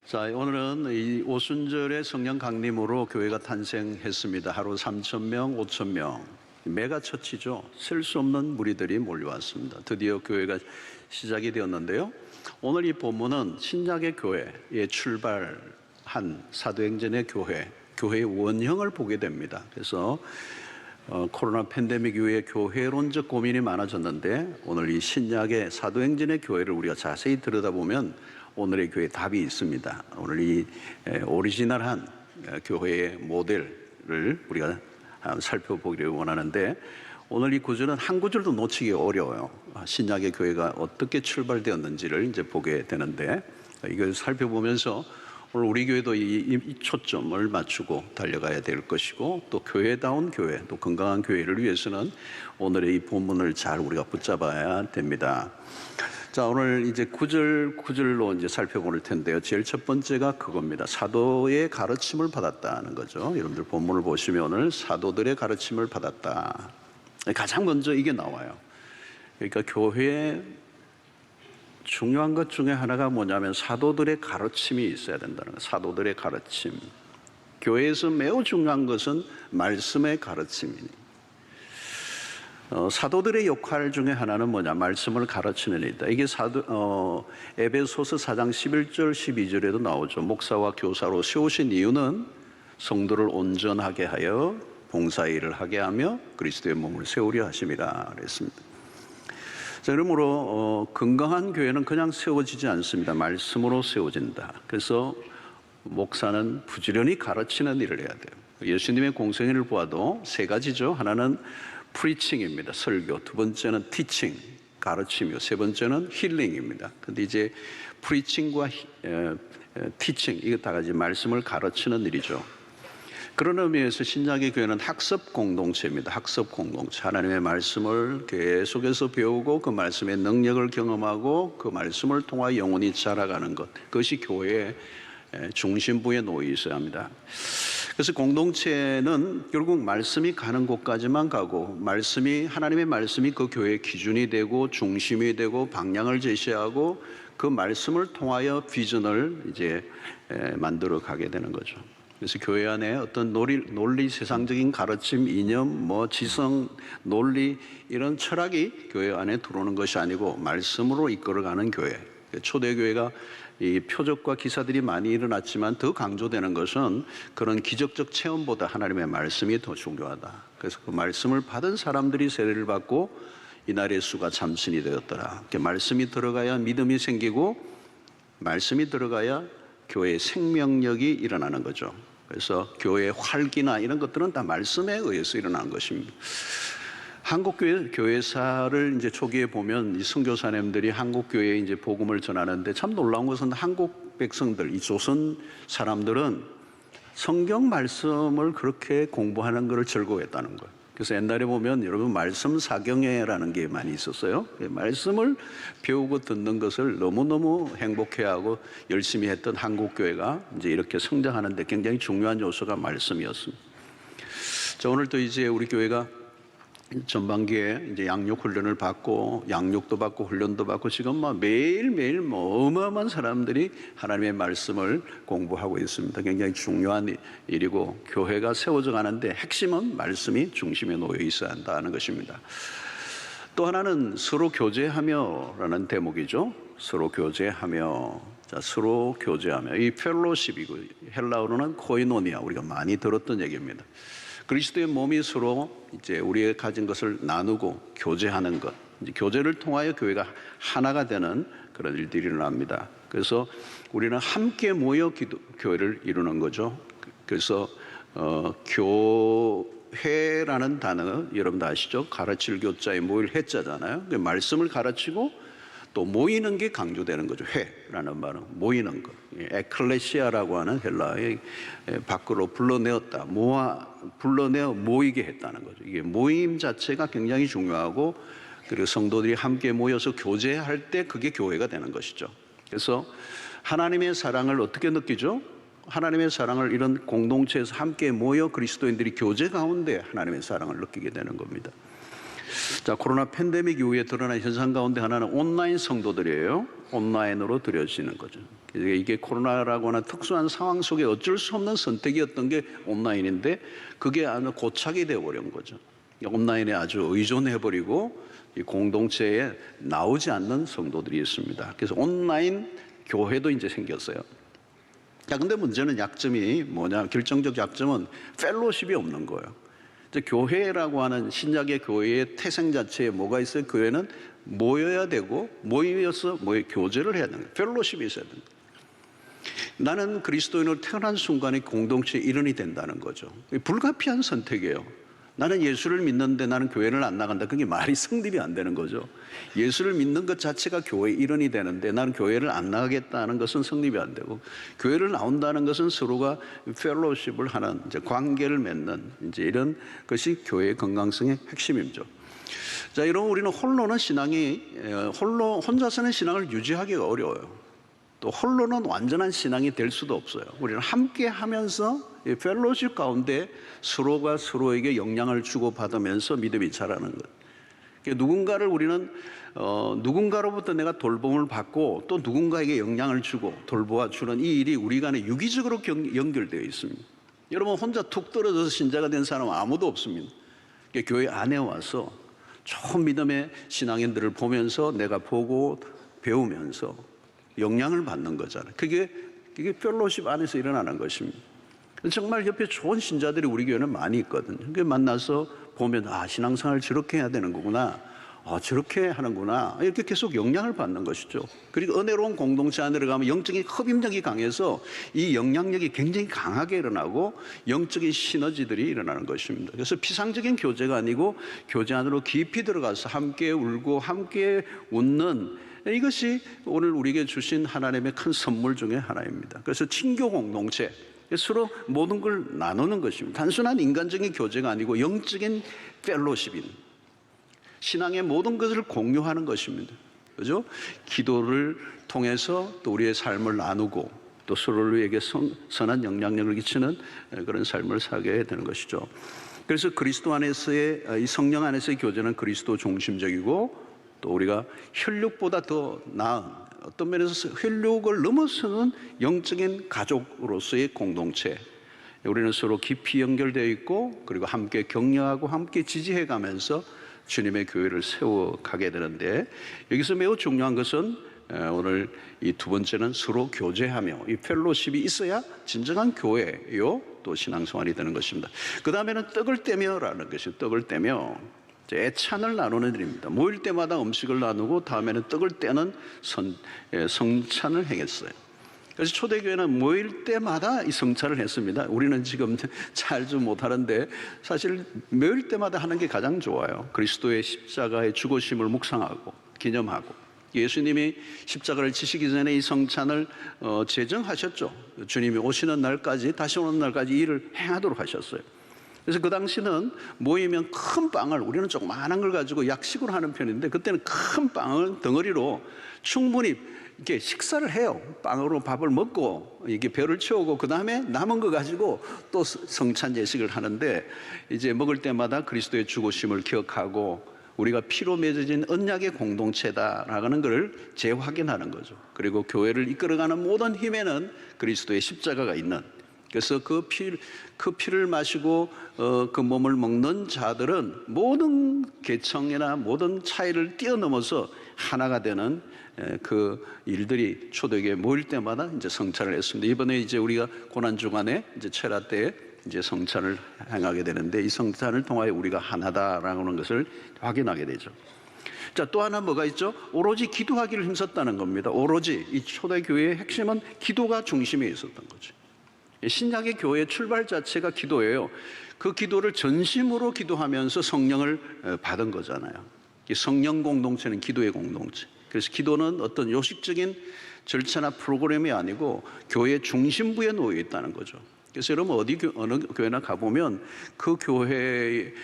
자, 오늘은 이 오순절의 성령 강림으로 교회가 탄생했습니다. 하루 3,000명, 5,000명. 메가처치죠. 셀 수 없는 무리들이 몰려왔습니다. 드디어 교회가 시작이 되었는데요. 오늘 이 본문은 신약의 교회에 출발한 사도행전의 교회의 원형을 보게 됩니다. 그래서 코로나 팬데믹 이후에 교회론적 고민이 많아졌는데 오늘 이 신약의 사도행전의 교회를 우리가 자세히 들여다보면 오늘의 교회에 답이 있습니다. 오늘 이 오리지널한 교회의 모델을 우리가 살펴보기를 원하는데 오늘 이 구절은 한 구절도 놓치기 어려워요. 신약의 교회가 어떻게 출발되었는지를 이제 보게 되는데 이걸 살펴보면서 오늘 우리 교회도 이 초점을 맞추고 달려가야 될 것이고 또 교회다운 교회, 또 건강한 교회를 위해서는 오늘의 이 본문을 잘 우리가 붙잡아야 됩니다. 자, 오늘 이제 구절로 이제 살펴볼 텐데요. 제일 첫 번째가 그겁니다. 사도의 가르침을 받았다는 거죠. 여러분들 본문을 보시면 오늘 사도들의 가르침을 받았다. 가장 먼저 이게 나와요. 그러니까 교회의 중요한 것 중에 하나가 뭐냐면 사도들의 가르침이 있어야 된다는 거예요. 사도들의 가르침. 교회에서 매우 중요한 것은 말씀의 가르침이니. 사도들의 역할 중에 하나는 뭐냐? 말씀을 가르치는 일이다. 이게 에베소서 4장 11절 12절에도 나오죠. 목사와 교사로 세우신 이유는 성도를 온전하게 하여 봉사일을 하게 하며 그리스도의 몸을 세우려 하심이라 그랬습니다. 자, 그러므로 건강한 교회는 그냥 세워지지 않습니다. 말씀으로 세워진다. 그래서 목사는 부지런히 가르치는 일을 해야 돼요. 예수님의 공생애를 보아도 세 가지죠. 하나는 프리칭입니다. 설교. 두 번째는 티칭, 가르침이요. 세 번째는 힐링입니다. 근데 이제 프리칭과 티칭, 이거 다 같이 말씀을 가르치는 일이죠. 그런 의미에서 신약의 교회는 학습 공동체입니다. 학습 공동체. 하나님의 말씀을 계속해서 배우고 그 말씀의 능력을 경험하고 그 말씀을 통하여 영혼이 자라가는 것. 그것이 교회의 중심부에 놓여 있어야 합니다. 그래서 공동체는 결국 말씀이 가는 곳까지만 가고 하나님의 말씀이 그 교회의 기준이 되고 중심이 되고 방향을 제시하고 그 말씀을 통하여 비전을 이제 만들어 가게 되는 거죠. 그래서 교회 안에 어떤 논리 세상적인 가르침, 이념, 지성, 논리 이런 철학이 교회 안에 들어오는 것이 아니고 말씀으로 이끌어가는 교회. 초대교회가 이 표적과 기사들이 많이 일어났지만 더 강조되는 것은 그런 기적적 체험보다 하나님의 말씀이 더 중요하다. 그래서 그 말씀을 받은 사람들이 세례를 받고 이날의 수가 참신이 되었더라. 말씀이 들어가야 믿음이 생기고 말씀이 들어가야 교회의 생명력이 일어나는 거죠. 그래서 교회의 활기나 이런 것들은 다 말씀에 의해서 일어나는 것입니다. 한국 교회사를 이제 초기에 보면 이 선교사님들이 한국 교회에 이제 복음을 전하는데 참 놀라운 것은 한국 백성들, 이 조선 사람들은 성경 말씀을 그렇게 공부하는 것을 즐거워했다는 거예요. 그래서 옛날에 보면 여러분 말씀 사경회라는 게 많이 있었어요. 말씀을 배우고 듣는 것을 너무너무 행복해하고 열심히 했던 한국 교회가 이제 이렇게 성장하는데 굉장히 중요한 요소가 말씀이었습니다. 자, 오늘 또 이제 우리 교회가 전반기에 이제 양육 훈련을 받고 양육도 받고 훈련도 받고 지금 매일매일 어마어마한 사람들이 하나님의 말씀을 공부하고 있습니다. 굉장히 중요한 일이고 교회가 세워져 가는데 핵심은 말씀이 중심에 놓여 있어야 한다는 것입니다. 또 하나는 서로 교제하며라는 대목이죠. 서로 교제하며. 자, 서로 교제하며. 이 펠로십이고 헬라어로는 코이노니아, 우리가 많이 들었던 얘기입니다. 그리스도의 몸이 서로 이제 우리의 가진 것을 나누고 교제하는 것. 이제 교제를 통하여 교회가 하나가 되는 그런 일들이 일어납니다. 그래서 우리는 함께 모여 교회를 이루는 거죠. 그래서 교회라는 단어 여러분 다 아시죠? 가르칠 교자에 모일 해자잖아요. 말씀을 가르치고 또 모이는 게 강조되는 거죠. 회라는 말은 모이는 것. 에클레시아라고 하는 헬라어의 밖으로 불러내었다. 불러내어 모이게 했다는 거죠. 이게 모임 자체가 굉장히 중요하고 그리고 성도들이 함께 모여서 교제할 때 그게 교회가 되는 것이죠. 그래서 하나님의 사랑을 어떻게 느끼죠? 하나님의 사랑을 이런 공동체에서 함께 모여 그리스도인들이 교제 가운데 하나님의 사랑을 느끼게 되는 겁니다. 자, 코로나 팬데믹 이후에 드러난 현상 가운데 하나는 온라인 성도들이에요. 온라인으로 드려지는 거죠. 이게 코로나라고 하는 특수한 상황 속에 어쩔 수 없는 선택이었던 게 온라인인데 그게 아주 고착이 되어버린 거죠. 온라인에 아주 의존해버리고 이 공동체에 나오지 않는 성도들이 있습니다. 그래서 온라인 교회도 이제 생겼어요. 자, 근데 문제는 약점이 뭐냐? 결정적 약점은 펠로십이 없는 거예요. 이제 교회라고 하는 신약의 교회의 태생 자체에 뭐가 있어요? 교회는 모여야 되고 모여서 교제를 해야 되는 거예요. 펠로십이 있어야 되는 거예요. 나는 그리스도인으로 태어난 순간에 공동체의 일원이 된다는 거죠. 불가피한 선택이에요. 나는 예수를 믿는데 나는 교회를 안 나간다. 그게 말이 성립이 안 되는 거죠. 예수를 믿는 것 자체가 교회의 일원이 되는데 나는 교회를 안 나가겠다는 것은 성립이 안 되고, 교회를 나온다는 것은 서로가 펠로십을 하는, 이제 관계를 맺는, 이제 이런 것이 교회의 건강성의 핵심이죠. 자, 이런 우리는 혼자서는 신앙을 유지하기가 어려워요. 또 홀로는 완전한 신앙이 될 수도 없어요. 우리는 함께 하면서 펠로십 가운데 서로가 서로에게 영향을 주고받으면서 믿음이 자라는 것. 누군가를 우리는 누군가로부터 내가 돌봄을 받고 또 누군가에게 영향을 주고 돌보아 주는 이 일이 우리 간에 유기적으로 연결되어 있습니다. 여러분, 혼자 툭 떨어져서 신자가 된 사람은 아무도 없습니다. 교회 안에 와서 좋은 믿음의 신앙인들을 보면서 내가 보고 배우면서 영향을 받는 거잖아요. 그게 펠로십 안에서 일어나는 것입니다. 정말 옆에 좋은 신자들이 우리 교회는 많이 있거든요. 그 만나서 보면 신앙생활 저렇게 해야 되는 거구나. 저렇게 하는구나. 이렇게 계속 영향을 받는 것이죠. 그리고 은혜로운 공동체 안에 들어가면 영적인 흡입력이 강해서 이 영향력이 굉장히 강하게 일어나고 영적인 시너지들이 일어나는 것입니다. 그래서 피상적인 교제가 아니고 교제 안으로 깊이 들어가서 함께 울고 함께 웃는, 이것이 오늘 우리에게 주신 하나님의 큰 선물 중에 하나입니다. 그래서 친교 공동체, 서로 모든 걸 나누는 것입니다. 단순한 인간적인 교제가 아니고 영적인 펠로십인, 신앙의 모든 것을 공유하는 것입니다. 그죠? 기도를 통해서 또 우리의 삶을 나누고 또 서로에게 선한 영향력을 끼치는 그런 삶을 살게 되는 것이죠. 그래서 그리스도 안에서의, 이 성령 안에서의 교제는 그리스도 중심적이고, 또 우리가 혈육보다 더 나은, 어떤 면에서 혈육을 넘어서는 영적인 가족으로서의 공동체, 우리는 서로 깊이 연결되어 있고 그리고 함께 격려하고 함께 지지해 가면서 주님의 교회를 세워가게 되는데, 여기서 매우 중요한 것은 오늘 이 두 번째는 서로 교제하며 이 펠로십이 있어야 진정한 교회요 또 신앙생활이 되는 것입니다. 그 다음에는 떡을 떼며라는 것이, 떡을 떼며 애찬을 나누는 일입니다. 모일 때마다 음식을 나누고 다음에는 떡을 떼는 성찬을 행했어요. 그래서 초대교회는 모일 때마다 이 성찬을 했습니다. 우리는 지금 잘 좀 못하는데 사실 모일 때마다 하는 게 가장 좋아요. 그리스도의 십자가의 죽으심을 묵상하고 기념하고, 예수님이 십자가를 지시기 전에 이 성찬을 제정하셨죠. 주님이 오시는 날까지, 다시 오는 날까지 이 일을 행하도록 하셨어요. 그래서 그 당시는 모이면 큰 빵을, 우리는 조그마한 걸 가지고 약식으로 하는 편인데 그때는 큰 빵을 덩어리로 충분히 이렇게 식사를 해요. 빵으로 밥을 먹고 이게 배를 채우고 그 다음에 남은 거 가지고 또 성찬 예식을 하는데, 이제 먹을 때마다 그리스도의 죽으심을 기억하고 우리가 피로 맺어진 언약의 공동체다라는 것을 재확인하는 거죠. 그리고 교회를 이끌어가는 모든 힘에는 그리스도의 십자가가 있는, 그래서 그 피를 마시고 그 몸을 먹는 자들은 모든 계층이나 모든 차이를 뛰어넘어서 하나가 되는 그 일들이 초대교회에 모일 때마다 이제 성찬을 했습니다. 이번에 이제 우리가 고난 주간에 이제 철야 때 이제 성찬을 행하게 되는데, 이 성찬을 통하여 우리가 하나다라는 것을 확인하게 되죠. 자, 또 하나 뭐가 있죠? 오로지 기도하기를 힘썼다는 겁니다. 오로지 이 초대교회의 핵심은 기도가 중심에 있었던 거죠. 신약의 교회의 출발 자체가 기도예요. 그 기도를 전심으로 기도하면서 성령을 받은 거잖아요. 성령 공동체는 기도의 공동체. 그래서 기도는 어떤 요식적인 절차나 프로그램이 아니고 교회의 중심부에 놓여 있다는 거죠. 그래서 여러분 어느 교회나 가보면 그 교회의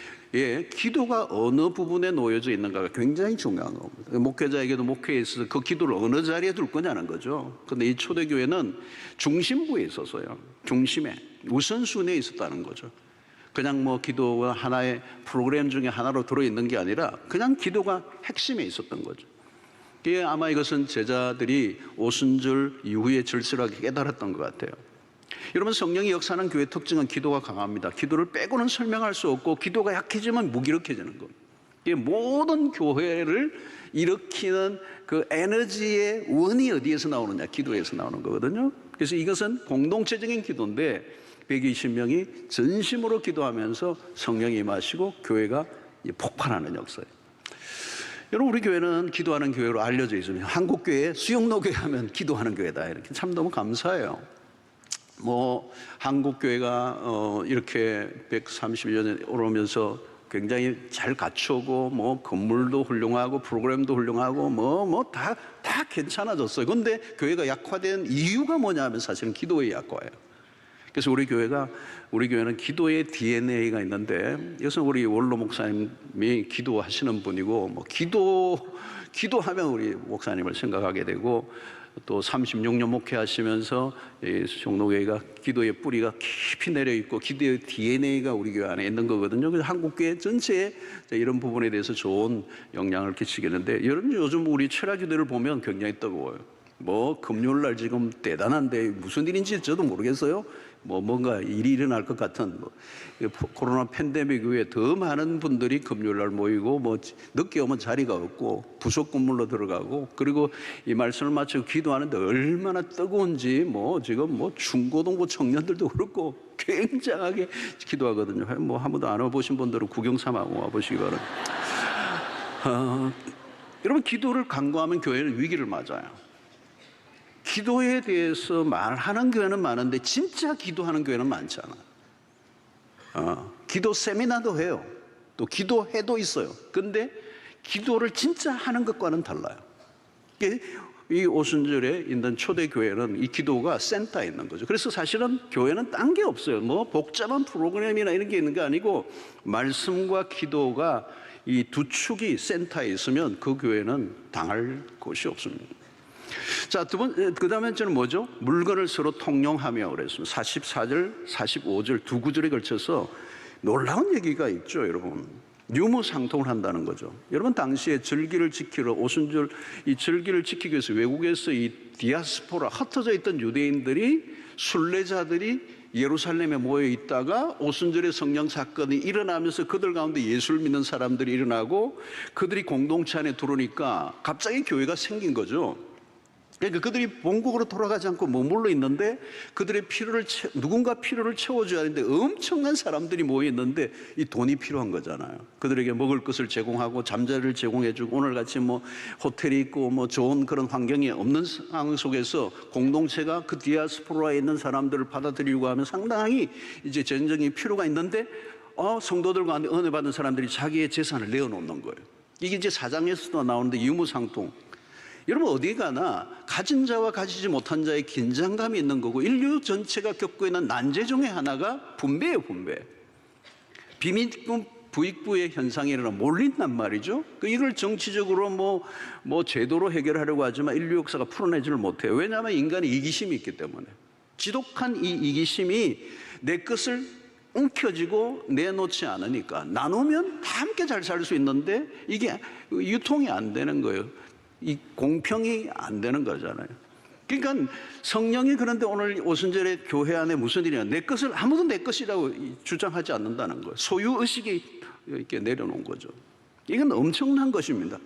기도가 어느 부분에 놓여져 있는가가 굉장히 중요한 겁니다. 목회자에게도 목회에 있어서 그 기도를 어느 자리에 둘 거냐는 거죠. 그런데 이 초대교회는 중심부에 있어서요. 중심에, 우선순위에 있었다는 거죠. 그냥 뭐 기도가 하나의 프로그램 중에 하나로 들어있는 게 아니라 그냥 기도가 핵심에 있었던 거죠. 아마 이것은 제자들이 오순절 이후에 절실하게 깨달았던 것 같아요. 여러분, 성령이 역사하는 교회의 특징은 기도가 강합니다. 기도를 빼고는 설명할 수 없고 기도가 약해지면 무기력해지는 겁니다. 모든 교회를 일으키는 그 에너지의 원이 어디에서 나오느냐? 기도에서 나오는 거거든요. 그래서 이것은 공동체적인 기도인데 120명이 전심으로 기도하면서 성령이 임하시고 교회가 폭발하는 역사예요. 여러분, 우리 교회는 기도하는 교회로 알려져 있습니다. 한국교회 수영로교회 하면 기도하는 교회다, 이렇게. 참 너무 감사해요. 뭐 한국교회가 이렇게 130년에 오르면서 굉장히 잘 갖추고 뭐 건물도 훌륭하고 프로그램도 훌륭하고 뭐 다 괜찮아졌어요. 그런데 교회가 약화된 이유가 뭐냐면 사실은 기도의 약화예요. 그래서 우리 교회는 기도의 DNA가 있는데, 이것은 우리 원로 목사님이 기도하시는 분이고, 뭐 기도하면 우리 목사님을 생각하게 되고, 또 36년 목회하시면서 종로교회가 기도의 뿌리가 깊이 내려 있고 기도의 DNA가 우리 교회 안에 있는 거거든요. 그래서 한국교회 전체에 이런 부분에 대해서 좋은 영향을 끼치겠는데, 여러분, 요즘 우리 철야기도를 보면 굉장히 뜨거워요. 뭐 금요일날 지금 대단한데 무슨 일인지 저도 모르겠어요. 뭔가 일이 일어날 것 같은 코로나 팬데믹 이후에 더 많은 분들이 금요일날 모이고, 뭐 늦게 오면 자리가 없고 부속 건물로 들어가고, 그리고 이 말씀을 마치고 기도하는데 얼마나 뜨거운지 뭐 지금 뭐 중고등부 청년들도 그렇고 굉장하게 기도하거든요. 뭐 한 번도 안 와보신 분들은 구경 삼아 와보시기 바랍니다. 여러분, 기도를 강구하면 교회는 위기를 맞아요. 기도에 대해서 말하는 교회는 많은데 진짜 기도하는 교회는 많지 않아요. 기도 세미나도 해요. 또 기도회도 있어요. 근데 기도를 진짜 하는 것과는 달라요. 이 오순절에 있는 초대교회는 이 기도가 센터에 있는 거죠. 그래서 사실은 교회는 딴 게 없어요. 뭐 복잡한 프로그램이나 이런 게 있는 게 아니고, 말씀과 기도가 이 두 축이 센터에 있으면 그 교회는 당할 곳이 없습니다. 자, 그 다음에 저는 뭐죠? 물건을 서로 통용하며 그랬습니다. 44절, 45절 두 구절에 걸쳐서 놀라운 얘기가 있죠, 여러분. 유무상통을 한다는 거죠. 여러분, 당시에 절기를 지키러, 오순절 이 절기를 지키기 위해서 외국에서 이 디아스포라, 흩어져 있던 유대인들이, 순례자들이 예루살렘에 모여 있다가 오순절에 성령 사건이 일어나면서 그들 가운데 예수를 믿는 사람들이 일어나고 그들이 공동체 안에 들어오니까 갑자기 교회가 생긴 거죠. 그러니까 그들이 본국으로 돌아가지 않고 머물러 있는데 그들의 누군가 필요를 채워줘야 하는데 엄청난 사람들이 모여 있는데 이 돈이 필요한 거잖아요. 그들에게 먹을 것을 제공하고 잠자리를 제공해주고, 오늘같이 뭐 호텔이 있고 뭐 좋은 그런 환경이 없는 상황 속에서 공동체가 그 디아스포라에 있는 사람들을 받아들이려고 하면 상당히 이제 전쟁이 필요가 있는데, 성도들 가운데 은혜 받은 사람들이 자기의 재산을 내어놓는 거예요. 이게 이제 사장에서도 나오는데 유무상통. 여러분, 어디 가나 가진 자와 가지지 못한 자의 긴장감이 있는 거고, 인류 전체가 겪고 있는 난제 중에 하나가 분배예요, 분배. 비밀금 부익부의 현상이 일어나 몰린단 말이죠. 이걸 정치적으로 뭐 제도로 해결하려고 하지만 인류 역사가 풀어내지를 못해요. 왜냐하면 인간의 이기심이 있기 때문에. 지독한 이 이기심이 내 것을 움켜쥐고 내놓지 않으니까, 나누면 다 함께 잘 살 수 있는데 이게 유통이 안 되는 거예요. 이 공평이 안 되는 거잖아요. 그러니까 성령이, 그런데 오늘 오순절에 교회 안에 무슨 일이냐, 내 것을 아무도 내 것이라고 주장하지 않는다는 거예요. 소유의식이 이렇게 내려놓은 거죠. 이건 엄청난 것입니다.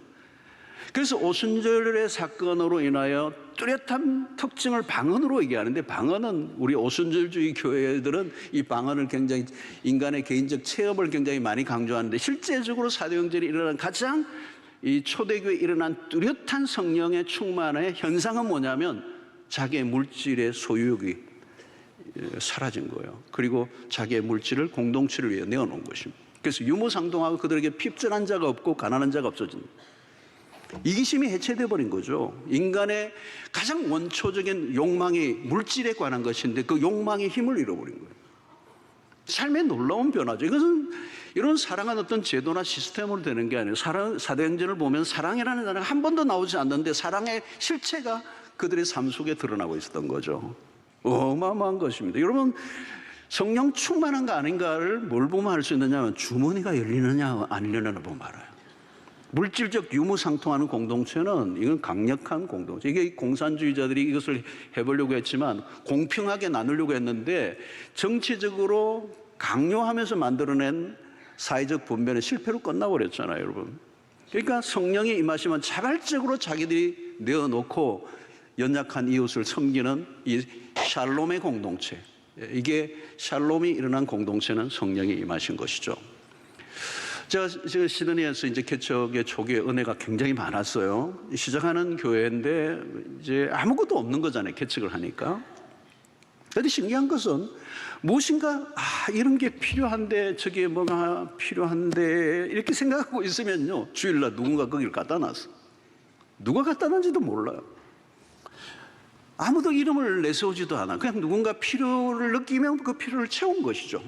그래서 오순절의 사건으로 인하여 뚜렷한 특징을 방언으로 얘기하는데, 방언은 우리 오순절주의 교회들은 이 방언을 굉장히, 인간의 개인적 체험을 굉장히 많이 강조하는데, 실제적으로 사도행전에 일어난 가장 이 초대교회에 일어난 뚜렷한 성령의 충만의 현상은 뭐냐면 자기의 물질의 소유욕이 사라진 거예요. 그리고 자기의 물질을 공동체를 위해 내어놓은 것입니다. 그래서 유무상통하고 그들에게 핍전한 자가 없고 가난한 자가 없어진다. 이기심이 해체되어 버린 거죠. 인간의 가장 원초적인 욕망이 물질에 관한 것인데 그 욕망의 힘을 잃어버린 거예요. 삶의 놀라운 변화죠. 이것은 이런 사랑은 어떤 제도나 시스템으로 되는 게 아니에요. 사도행전을 보면 사랑이라는 단어가 한 번도 나오지 않는데 사랑의 실체가 그들의 삶 속에 드러나고 있었던 거죠. 어마어마한 것입니다. 여러분, 성령 충만한가 아닌가를 뭘 보면 알 수 있느냐면 주머니가 열리느냐 안 열리느냐 보면 알아요. 물질적 유무상통하는 공동체는 이건 강력한 공동체. 이게 공산주의자들이 이것을 해보려고 했지만 공평하게 나누려고 했는데 정치적으로 강요하면서 만들어낸 사회적 분배는 실패로 끝나버렸잖아요, 여러분. 그러니까 성령이 임하시면 자발적으로 자기들이 내어놓고 연약한 이웃을 섬기는 이 샬롬의 공동체. 이게 샬롬이 일어난 공동체는 성령이 임하신 것이죠. 제가 시드니에서 이제 개척의 초기에 은혜가 굉장히 많았어요. 시작하는 교회인데 이제 아무것도 없는 거잖아요, 개척을 하니까. 그런데 신기한 것은 무엇인가 이런 게 필요한데 저게 뭐가 필요한데 이렇게 생각하고 있으면요, 주일날 누군가 거기를 갖다 놨어. 누가 갖다 놨는지도 몰라요. 아무도 이름을 내세우지도 않아. 그냥 누군가 필요를 느끼면 그 필요를 채운 것이죠.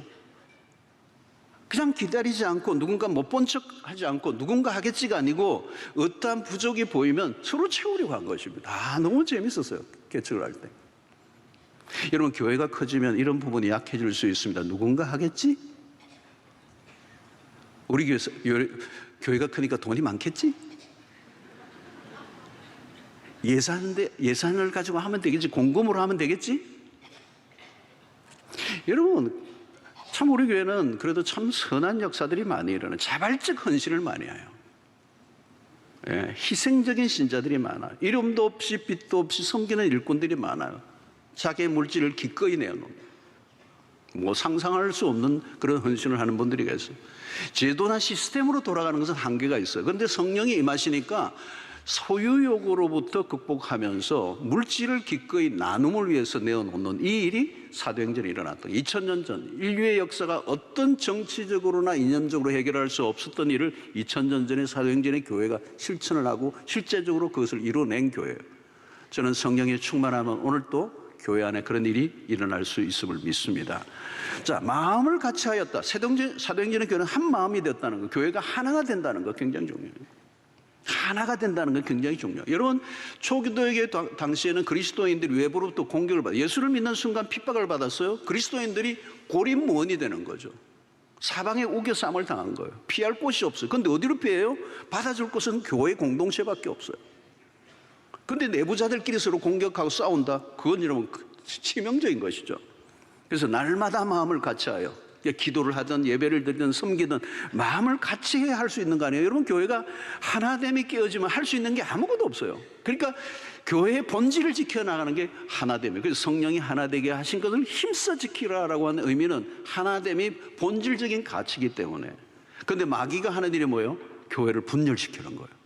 그냥 기다리지 않고 누군가 못 본 척 하지 않고 누군가 하겠지가 아니고 어떠한 부족이 보이면 서로 채우려고 한 것입니다. 너무 재밌었어요, 개척을 할 때. 여러분, 교회가 커지면 이런 부분이 약해질 수 있습니다. 누군가 하겠지? 우리 교회가 크니까 돈이 많겠지? 예산을 가지고 하면 되겠지? 공금으로 하면 되겠지? 여러분, 참 우리 교회는 그래도 참 선한 역사들이 많이 일어나요. 자발적 헌신을 많이 해요. 희생적인 신자들이 많아요. 이름도 없이 빛도 없이 섬기는 일꾼들이 많아요. 자기의 물질을 기꺼이 내어놓는, 상상할 수 없는 그런 헌신을 하는 분들이 계세요. 제도나 시스템으로 돌아가는 것은 한계가 있어요. 그런데 성령이 임하시니까 소유욕으로부터 극복하면서 물질을 기꺼이 나눔을 위해서 내어놓는 이 일이 사도행전에 일어났던 2000년 전 인류의 역사가 어떤 정치적으로나 이념적으로 해결할 수 없었던 일을 2000년 전에 사도행전의 교회가 실천을 하고 실제적으로 그것을 이뤄낸 교회예요. 저는 성령이 충만하면 오늘 또 교회 안에 그런 일이 일어날 수 있음을 믿습니다. 자, 마음을 같이 하였다. 사도행전의 교회는 한 마음이 되었다는 거, 교회가 하나가 된다는 거 굉장히 중요해요. 하나가 된다는 건 굉장히 중요해요. 여러분, 초기도에게 당시에는 그리스도인들이 외부로부터 공격을 받아요. 예수를 믿는 순간 핍박을 받았어요. 그리스도인들이 고립무원이 되는 거죠. 사방에 우겨쌈을 당한 거예요. 피할 곳이 없어요. 그런데 어디로 피해요? 받아줄 곳은 교회 공동체밖에 없어요. 그런데 내부자들끼리 서로 공격하고 싸운다? 그건 여러분 치명적인 것이죠. 그래서 날마다 마음을 같이하여 기도를 하든 예배를 드리든 섬기든 마음을 같이 해야 할 수 있는 거 아니에요? 여러분, 교회가 하나됨이 깨어지면 할 수 있는 게 아무것도 없어요. 그러니까 교회의 본질을 지켜나가는 게 하나됨이에요. 그래서 성령이 하나되게 하신 것을 힘써 지키라라고 하는 의미는 하나됨이 본질적인 가치이기 때문에. 그런데 마귀가 하는 일이 뭐예요? 교회를 분열시키는 거예요.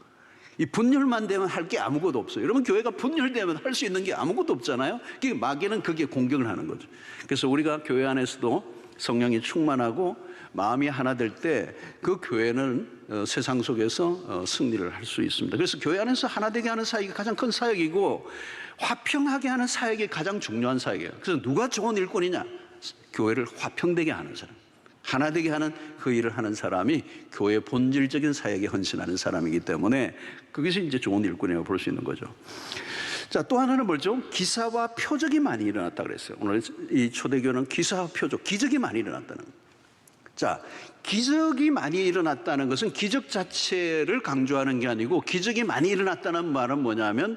이 분열만 되면 할 게 아무것도 없어요. 여러분, 교회가 분열되면 할 수 있는 게 아무것도 없잖아요. 그러니까 마귀는 거기에 공격을 하는 거죠. 그래서 우리가 교회 안에서도 성령이 충만하고 마음이 하나 될 때 그 교회는 세상 속에서 승리를 할 수 있습니다. 그래서 교회 안에서 하나 되게 하는 사역이 가장 큰 사역이고 화평하게 하는 사역이 가장 중요한 사역이에요. 그래서 누가 좋은 일꾼이냐? 교회를 화평되게 하는 사람, 하나 되게 하는 그 일을 하는 사람이 교회의 본질적인 사역에 헌신하는 사람이기 때문에 그것이 이제 좋은 일꾼이라고 볼 수 있는 거죠. 자, 또 하나는 뭐죠? 기사와 표적이 많이 일어났다 그랬어요. 오늘 이 초대교회는 기사와 표적, 기적이 많이 일어났다는 거예요. 자, 기적이 많이 일어났다는 것은 기적 자체를 강조하는 게 아니고, 기적이 많이 일어났다는 말은 뭐냐면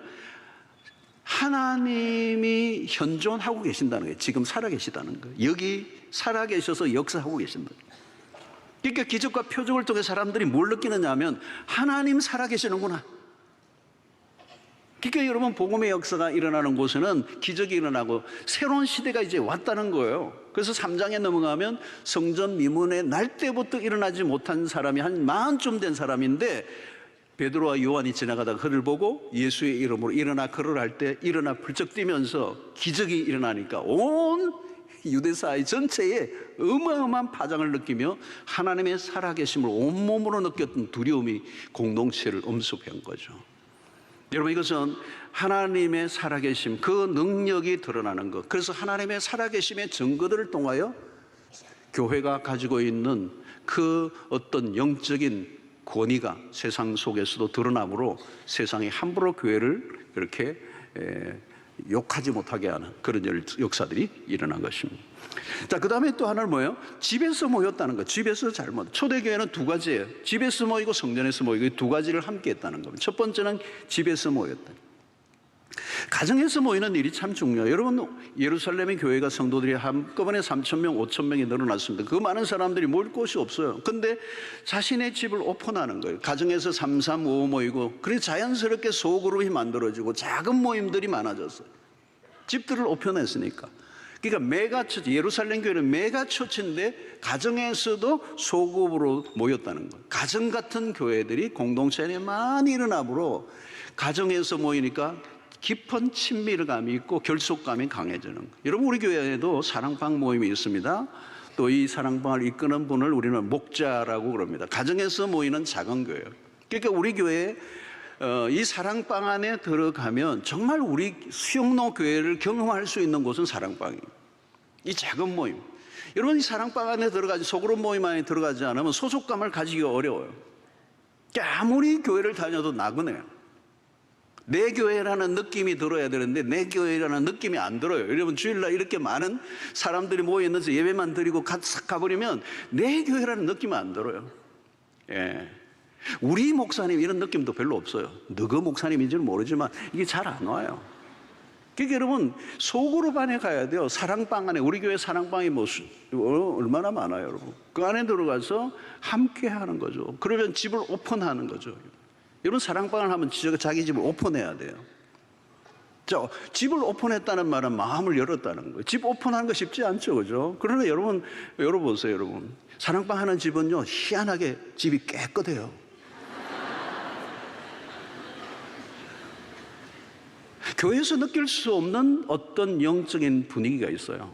하나님이 현존하고 계신다는 거예요. 지금 살아계시다는 거예요. 여기 살아계셔서 역사하고 계신다. 그러니까 기적과 표적을 통해 사람들이 뭘 느끼느냐 하면 하나님 살아계시는구나. 그러니까 여러분, 복음의 역사가 일어나는 곳에는 기적이 일어나고 새로운 시대가 이제 왔다는 거예요. 그래서 3장에 넘어가면 성전 미문에 날 때부터 일어나지 못한 사람이 한 40쯤 된 사람인데, 베드로와 요한이 지나가다가 그를 보고 예수의 이름으로 일어나 걸으라 할 때 일어나 불쩍 뛰면서 기적이 일어나니까 온 유대사회 전체에 어마어마한 파장을 느끼며 하나님의 살아계심을 온몸으로 느꼈던 두려움이 공동체를 엄습한 거죠. 여러분, 이것은 하나님의 살아계심, 그 능력이 드러나는 것. 그래서 하나님의 살아계심의 증거들을 통하여 교회가 가지고 있는 그 어떤 영적인 권위가 세상 속에서도 드러나므로 세상이 함부로 교회를 이렇게 욕하지 못하게 하는 그런 역사들이 일어난 것입니다. 자, 그 다음에 또 하나는 뭐예요? 집에서 모였다는 거. 집에서 잘못. 초대교회는 두 가지예요. 집에서 모이고 성전에서 모이고 이 두 가지를 함께 했다는 겁니다. 첫 번째는 집에서 모였다. 가정에서 모이는 일이 참 중요해요. 여러분, 예루살렘의 교회가 성도들이 한꺼번에 3,000명, 5,000명이 늘어났습니다. 그 많은 사람들이 모일 곳이 없어요. 근데 자신의 집을 오픈하는 거예요. 가정에서 3, 3, 5 모이고, 그래서 자연스럽게 소그룹이 만들어지고 작은 모임들이 많아졌어요. 집들을 오픈했으니까. 그러니까 메가처치, 예루살렘 교회는 메가처치인데 가정에서도 소그룹으로 모였다는 거예요. 가정 같은 교회들이 공동체 많이 일어나므로 가정에서 모이니까 깊은 친밀감이 있고 결속감이 강해지는 거예요. 여러분, 우리 교회에도 사랑방 모임이 있습니다. 또 이 사랑방을 이끄는 분을 우리는 목자라고 그럽니다. 가정에서 모이는 작은 교회예요. 그러니까 우리 교회에 이 사랑방 안에 들어가면 정말 우리 수영로 교회를 경험할 수 있는 곳은 사랑방이에요. 이 작은 모임. 여러분, 이 사랑방 안에 들어가지, 소그룹 모임 안에 들어가지 않으면 소속감을 가지기가 어려워요. 아무리 교회를 다녀도 나그네요. 내 교회라는 느낌이 들어야 되는데 내 교회라는 느낌이 안 들어요. 여러분, 주일날 이렇게 많은 사람들이 모여있는데 예배만 드리고 가버리면 내 교회라는 느낌이 안 들어요. 예. 우리 목사님 이런 느낌도 별로 없어요. 누구 목사님인지는 모르지만 이게 잘 안 와요. 그러니까 여러분, 소그룹 안에 가야 돼요. 사랑방 안에. 우리 교회 사랑방이 얼마나 많아요, 여러분. 그 안에 들어가서 함께 하는 거죠. 그러면 집을 오픈하는 거죠. 여러분, 사랑방을 하면 자기 집을 오픈해야 돼요. 자, 집을 오픈했다는 말은 마음을 열었다는 거예요. 집 오픈하는 거 쉽지 않죠, 그죠? 그러나 여러분, 열어보세요, 여러분. 사랑방 하는 집은요, 희한하게 집이 깨끗해요. 교회에서 느낄 수 없는 어떤 영적인 분위기가 있어요.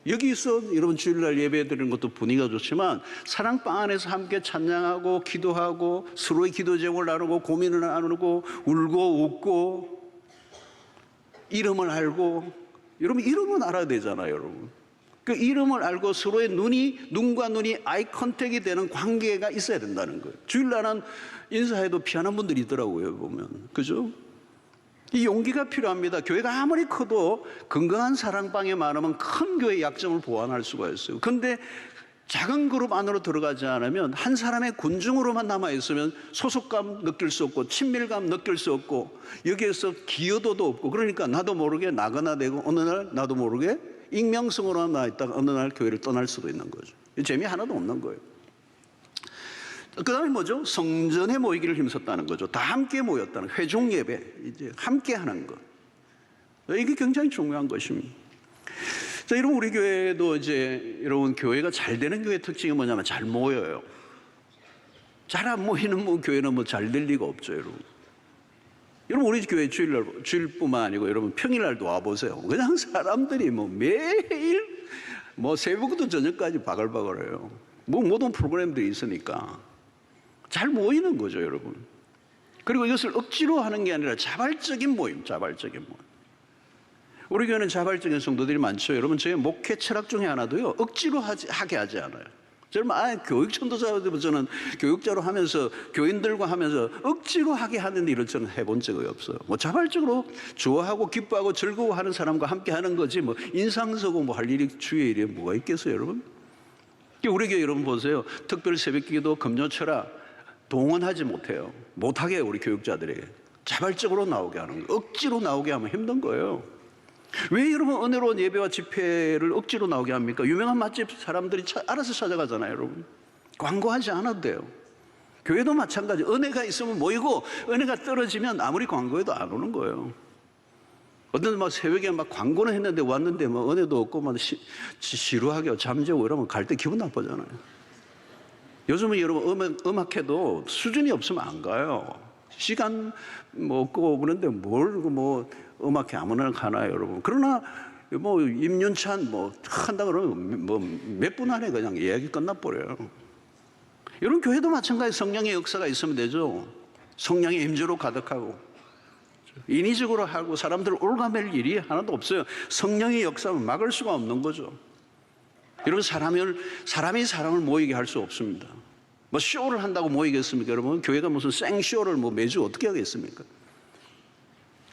여기서 여러분 주일날 예배 드리는 것도 분위기가 좋지만 사랑방 안에서 함께 찬양하고 기도하고 서로의 기도 제목을 나누고 고민을 나누고 울고 웃고 이름을 알고, 여러분 이름은 알아야 되잖아요, 여러분. 그 이름을 알고 서로의 눈과 눈이 아이 컨택이 되는 관계가 있어야 된다는 거예요. 주일날은 인사해도 피하는 분들이 있더라고요, 보면. 그죠? 이 용기가 필요합니다. 교회가 아무리 커도 건강한 사랑방에 많으면 큰 교회의 약점을 보완할 수가 있어요. 그런데 작은 그룹 안으로 들어가지 않으면 한 사람의 군중으로만 남아있으면 소속감 느낄 수 없고 친밀감 느낄 수 없고 여기에서 기여도도 없고, 그러니까 나도 모르게 나거나 되고 어느 날 나도 모르게 익명성으로 나있다가 어느 날 교회를 떠날 수도 있는 거죠. 재미 하나도 없는 거예요. 그 다음에 뭐죠? 성전에 모이기를 힘썼다는 거죠. 다 함께 모였다는, 회중 예배, 이제 함께 하는 것. 이게 굉장히 중요한 것입니다. 자, 여러분, 우리 교회도 이제, 여러분, 교회가 잘 되는 교회 특징이 뭐냐면 잘 모여요. 잘 안 모이는 교회는 잘 될 리가 없죠, 여러분. 여러분, 우리 교회 주일뿐만 아니고 여러분 평일날도 와보세요. 그냥 사람들이 매일 새벽부터 저녁까지 바글바글해요. 모든 프로그램들이 있으니까. 잘 모이는 거죠, 여러분. 그리고 이것을 억지로 하는 게 아니라 자발적인 모임. 우리 교회는 자발적인 성도들이 많죠. 여러분, 저희 목회 철학 중에 하나도요, 억지로 하게 하지 않아요. 저는 교육 전도자로 저는 교육자로 하면서 교인들과 하면서 억지로 하게 하는 일을 저는 해본 적이 없어요. 자발적으로 좋아하고 기뻐하고 즐거워하는 사람과 함께 하는 거지 인상 쓰고 할 일이 주의 일이 뭐가 있겠어요, 여러분? 우리 교회 여러분 보세요. 특별 새벽기도 금요철학 동원하지 못하게 우리 교육자들에게 자발적으로 나오게 하는 거예요. 억지로 나오게 하면 힘든 거예요. 왜 여러분 은혜로운 예배와 집회를 억지로 나오게 합니까? 유명한 맛집 사람들이 알아서 찾아가잖아요, 여러분. 광고하지 않아도 돼요. 교회도 마찬가지. 은혜가 있으면 모이고 은혜가 떨어지면 아무리 광고해도 안 오는 거예요. 어떤 새벽에 광고는 했는데 왔는데 은혜도 없고 지루하게 잠재우고 이러면 갈 때 기분 나쁘잖아요. 요즘은 여러분 음악회도 수준이 없으면 안 가요. 시간 없고 그런데 음악회 아무나 가나요, 여러분. 그러나 임윤찬 한다 그러면 몇 분 안에 그냥 예약이 끝나버려요. 여러분, 교회도 마찬가지. 성령의 역사가 있으면 되죠. 성령의 임재로 가득하고 인위적으로 하고 사람들을 올가맬 일이 하나도 없어요. 성령의 역사는 막을 수가 없는 거죠. 여러분, 사람이 사람을 모이게 할 수 없습니다. 쇼를 한다고 모이겠습니까, 여러분? 교회가 무슨 생쇼를 매주 어떻게 하겠습니까?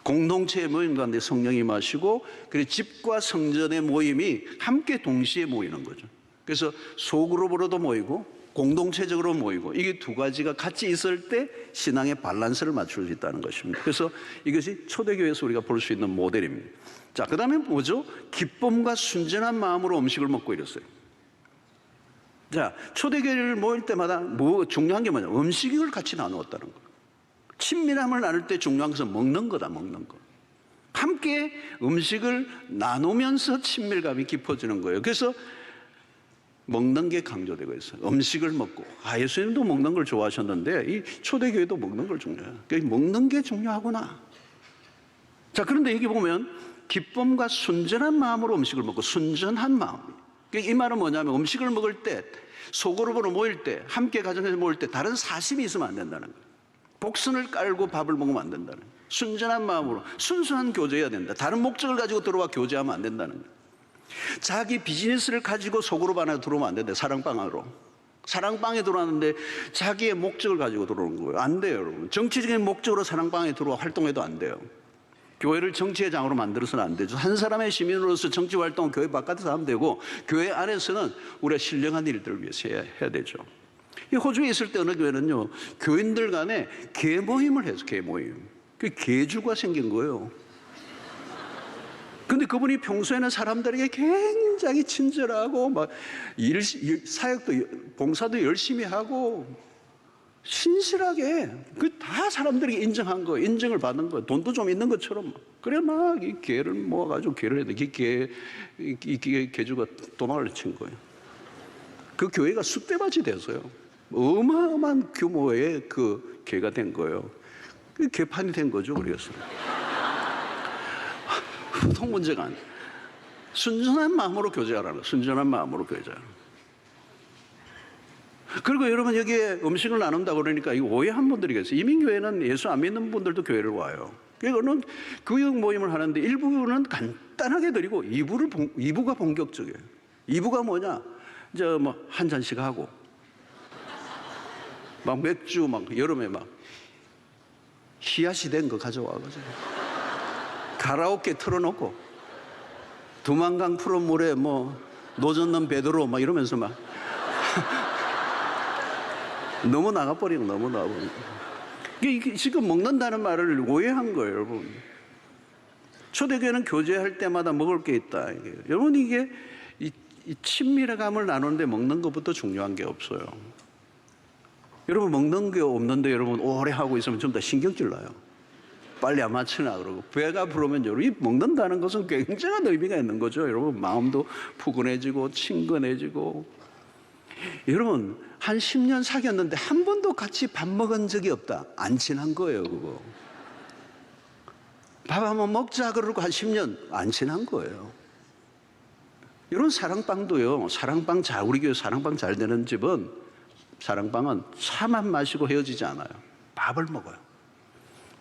공동체의 모임 가운데 성령이 임하시고, 그리고 집과 성전의 모임이 함께 동시에 모이는 거죠. 그래서 소그룹으로도 모이고 공동체적으로 모이고, 이게 두 가지가 같이 있을 때 신앙의 밸런스를 맞출 수 있다는 것입니다. 그래서 이것이 초대교회에서 우리가 볼 수 있는 모델입니다. 자, 그 다음에 뭐죠? 기쁨과 순전한 마음으로 음식을 먹고 이랬어요. 자, 초대교회를 모일 때마다 중요한 게 뭐냐? 음식을 같이 나누었다는 거예요. 친밀함을 나눌 때 중요한 것은 먹는 거다, 먹는 거. 함께 음식을 나누면서 친밀감이 깊어지는 거예요. 그래서 먹는 게 강조되고 있어요. 음식을 먹고. 예수님도 먹는 걸 좋아하셨는데 이 초대교회도 먹는 걸 중요해요. 그러니까 먹는 게 중요하구나. 자, 그런데 여기 보면 기쁨과 순전한 마음으로 음식을 먹고, 순전한 마음. 그러니까 이 말은 뭐냐면 음식을 먹을 때, 소그룹으로 모일 때, 함께 가정에서 모일 때 다른 사심이 있으면 안 된다는 거예요. 복선을 깔고 밥을 먹으면 안 된다는 거예요. 순전한 마음으로 순수한 교제해야 된다. 다른 목적을 가지고 들어와 교제하면 안 된다는 거예요. 자기 비즈니스를 가지고 소그룹 안에 들어오면 안 된다. 사랑방으로. 사랑방에 들어왔는데 자기의 목적을 가지고 들어오는 거예요. 안 돼요, 여러분. 정치적인 목적으로 사랑방에 들어와 활동해도 안 돼요. 교회를 정치의 장으로 만들어서는 안 되죠. 한 사람의 시민으로서 정치 활동은 교회 바깥에서 하면 되고, 교회 안에서는 우리가 신령한 일들을 위해서 해야 되죠. 이 호주에 있을 때 어느 교회는요, 교인들 간에 계모임을 해서, 계모임. 그 계주가 생긴 거예요. 근데 그분이 평소에는 사람들에게 굉장히 친절하고, 막 사역도, 봉사도 열심히 하고, 신실하게, 다 사람들에게 인정한 거예요. 인정을 받은 거예요. 돈도 좀 있는 것처럼. 그래, 막 이 개를 모아가지고 개를 해야 돼. 이 개주가 도망을 친 거예요. 그 교회가 쑥대밭이 돼서요. 어마어마한 규모의 그 개가 된 거예요. 그 개판이 된 거죠, 그래서. 보통 문제가 아니에요. 순전한 마음으로 교제하라는, 순전한 마음으로 교제하라는. 그리고 여러분, 여기에 음식을 나눈다 그러니까 이거 오해한 분들이 계세요. 이민교회는 예수 안 믿는 분들도 교회를 와요. 그거는 교육 모임을 하는데 1부는 간단하게 드리고 2부가 본격적이에요. 2부가 뭐냐? 이제 뭐 한 잔씩 하고, 막 맥주, 막 여름에 막 히야시 된 거 가져와가지고 가라오케 틀어놓고, 두만강 푸른 물에 뭐 노젓는 베드로 막 이러면서 막 너무 나가버리고, 너무 나가버리고. 이게 지금 먹는다는 말을 오해한 거예요, 여러분. 초대교회는 교제할 때마다 먹을 게 있다. 여러분, 이게 이 친밀감을 나누는데 먹는 것부터 중요한 게 없어요. 여러분, 먹는 게 없는데 여러분 오래 하고 있으면 좀 더 신경질 나요. 빨리 안 맞추나 그러고. 배가 부르면 여러분, 이 먹는다는 것은 굉장한 의미가 있는 거죠. 여러분, 마음도 푸근해지고 친근해지고. 여러분, 한 10년 사귀었는데 한 번도 같이 밥 먹은 적이 없다. 안 친한 거예요, 그거. 밥 한번 먹자 그러고 한 10년 안 친한 거예요. 이런 사랑방도요, 우리 교회 사랑방 잘 되는 집은, 사랑방은 차만 마시고 헤어지지 않아요. 밥을 먹어요.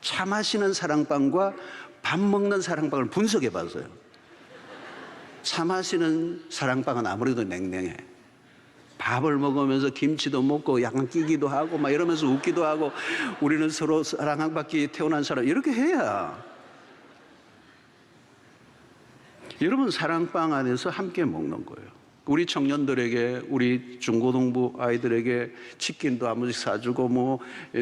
차 마시는 사랑방과 밥 먹는 사랑방을 분석해 봤어요. 차 마시는 사랑방은 아무래도 냉랭해. 밥을 먹으면서 김치도 먹고 약간 끼기도 하고 막 이러면서 웃기도 하고, 우리는 서로 사랑받기 태어난 사람, 이렇게 해야. 여러분, 사랑방 안에서 함께 먹는 거예요. 우리 청년들에게, 우리 중고등부 아이들에게 치킨도 한 번씩 사주고, 뭐